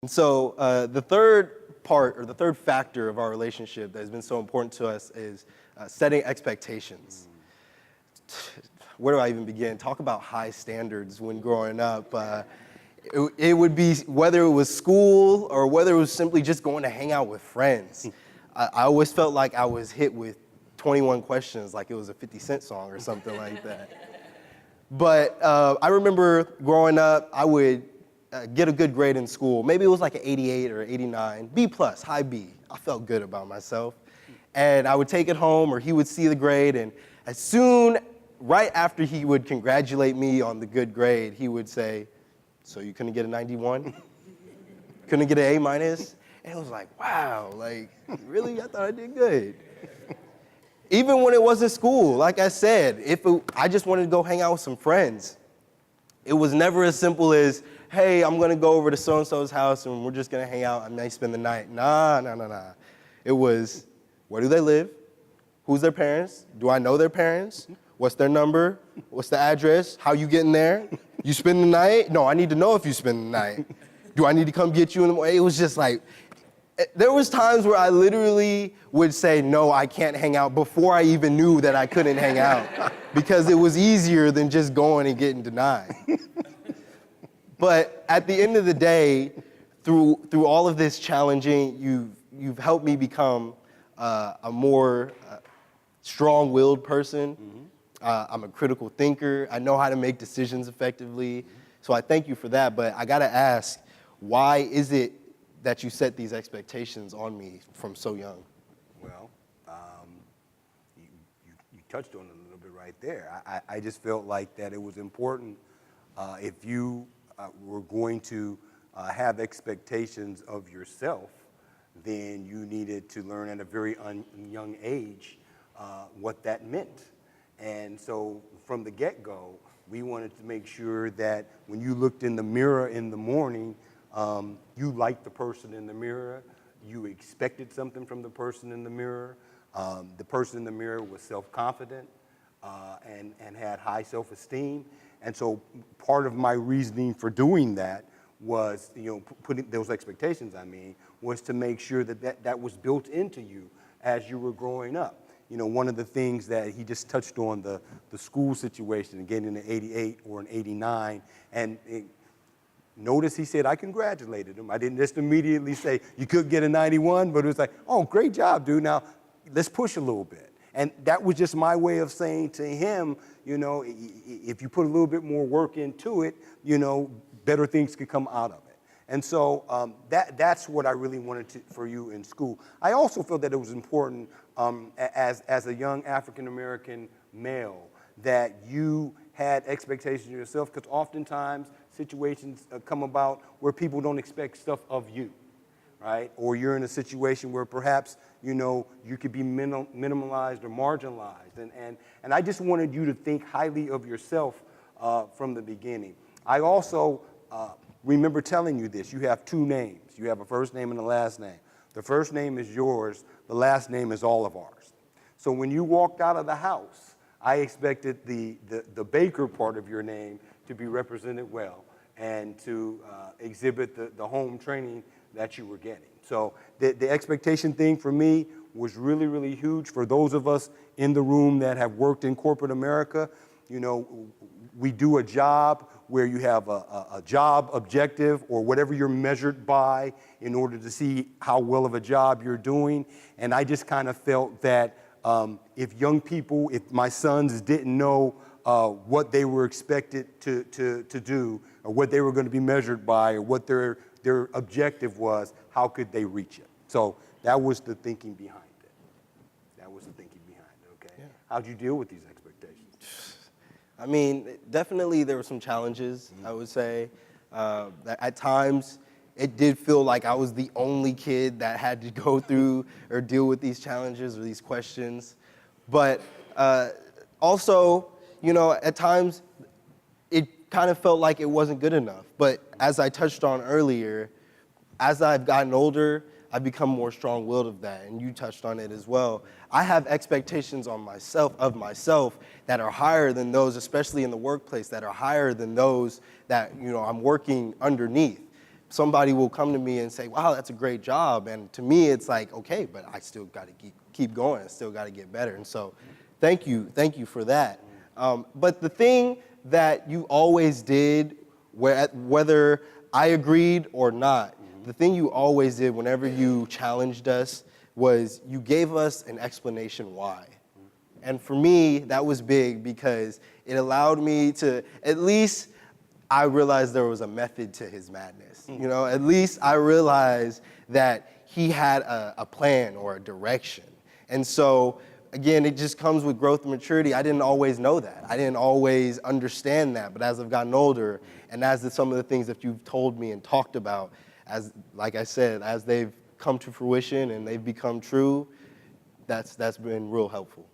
And so the third part, or the third factor of our relationship that has been so important to us is setting expectations. Where do I even begin? Talk about high standards when growing up. It would be whether it was school or whether it was simply just going to hang out with friends. I always felt like I was hit with 21 questions, like it was a 50 Cent song or something like that. But I remember growing up, I would get a good grade in school. Maybe it was like an 88 or 89, B plus, high B. I felt good about myself. And I would take it home, or he would see the grade, and right after he would congratulate me on the good grade, he would say, "So you couldn't get a 91? Couldn't get an A minus?" And it was like, wow, like, really? I thought I did good. Even when it wasn't school, like I said, I just wanted to go hang out with some friends, it was never as simple as, hey, I'm gonna go over to so-and-so's house and we're just gonna hang out, I may spend the night. Nah. It was, where do they live? Who's their parents? Do I know their parents? What's their number? What's the address? How you getting there? You spend the night? No, I need to know if you spend the night. Do I need to come get you in the morning? It was just like, there was times where I literally would say, no, I can't hang out before I even knew that I couldn't hang out, because it was easier than just going and getting denied. But at the end of the day, through all of this challenging, you've helped me become a more strong-willed person. Mm-hmm. I'm a critical thinker. I know how to make decisions effectively. Mm-hmm. So I thank you for that. But I gotta ask, why is it that you set these expectations on me from so young? Well, you touched on it a little bit right there. I just felt like that it was important if you were going to have expectations of yourself, then you needed to learn at a very young age what that meant. And so from the get-go, we wanted to make sure that when you looked in the mirror in the morning, you liked the person in the mirror, you expected something from the person in the mirror. The person in the mirror was self-confident and had high self-esteem. And so part of my reasoning for doing that was, putting those expectations, was to make sure that was built into you as you were growing up. One of the things that he just touched on, the school situation, getting an 88 or an 89, and notice he said I congratulated him. I didn't just immediately say, you could get a 91, but it was like, oh, great job, dude. Now, let's push a little bit. And that was just my way of saying to him, if you put a little bit more work into it, better things could come out of it. And so that's what I really wanted for you in school. I also felt that it was important as a young African-American male that you had expectations of yourself, because oftentimes situations come about where people don't expect stuff of you, right? Or you're in a situation where perhaps, you could be minimalized or marginalized. And I just wanted you to think highly of yourself from the beginning. I also remember telling you this. You have two names. You have a first name and a last name. The first name is yours. The last name is all of ours. So when you walked out of the house, I expected the Baker part of your name to be represented well and to exhibit the home training that you were getting. So the expectation thing for me was really, really huge. For those of us in the room that have worked in corporate America, we do a job where you have a job objective or whatever you're measured by in order to see how well of a job you're doing. And I just kind of felt that if my sons didn't know what they were expected to do, or what they were going to be measured by, or what their objective was, how could they reach it? So that was the thinking behind it. Okay? Yeah. How'd you deal with these expectations? Definitely there were some challenges, I would say. At times, it did feel like I was the only kid that had to go through or deal with these challenges or these questions. But also, at times, it kind of felt like it wasn't good enough. But as I touched on earlier, as I've gotten older, I've become more strong-willed of that, and you touched on it as well. I have expectations of myself that are higher than those, especially in the workplace, that are higher than those that I'm working underneath. somebody will come to me and say, wow, that's a great job. And to me, it's like, okay, but I still got to keep going. I still got to get better. And so thank you for that. But the thing that you always did, whether I agreed or not, the thing you always did whenever you challenged us was you gave us an explanation why. And for me, that was big because it allowed me to, at least I realized there was a method to his madness. You know, at least I realized that he had a plan or a direction. And so, again, it just comes with growth and maturity. I didn't always know that. I didn't always understand that. But as I've gotten older, and as some of the things that you've told me and talked about, as like I said, as they've come to fruition and they've become true, that's been real helpful.